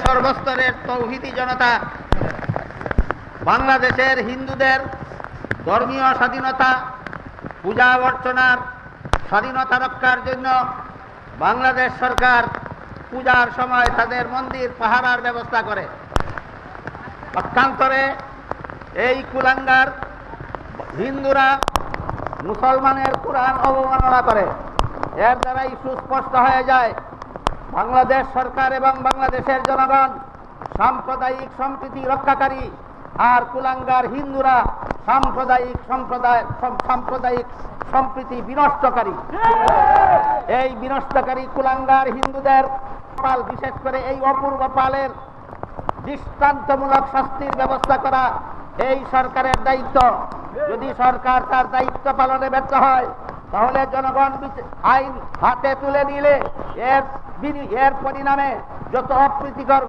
সর্বস্তরের তৌহিদি জনতা বাংলাদেশের হিন্দুদের ধর্মীয় স্বাধীনতা, পূজা অর্চনার স্বাধীনতা রক্ষার জন্য বাংলাদেশ সরকার পূজার সময় তাদের মন্দির পাহারার ব্যবস্থা করে। পক্ষান্তরে এই কুলাঙ্গার হিন্দুরা মুসলমানের কুরআন অবমাননা করে। এর দ্বারাই সুস্পষ্ট হয়ে যায় বাংলাদেশ সরকার এবং বাংলাদেশের জনগণ সাম্প্রদায়িক সম্প্রীতি রক্ষাকারী, আর কুলাঙ্গার হিন্দুরা সাম্প্রদায়িক সম্প্রীতি বিনষ্টকারী। এই বিনষ্টকারী কুলাঙ্গার হিন্দুদের পাল, বিশেষ করে এই অপূর্ব পালের দৃষ্টান্তমূলক শাস্তির ব্যবস্থা করা এই সরকারের দায়িত্ব। যদি সরকার তার দায়িত্ব পালনে ব্যর্থ হয় তাহলে জনগণ আইন হাতে তুলে নিলে এর পরিণামে যত অপ্রীতিকর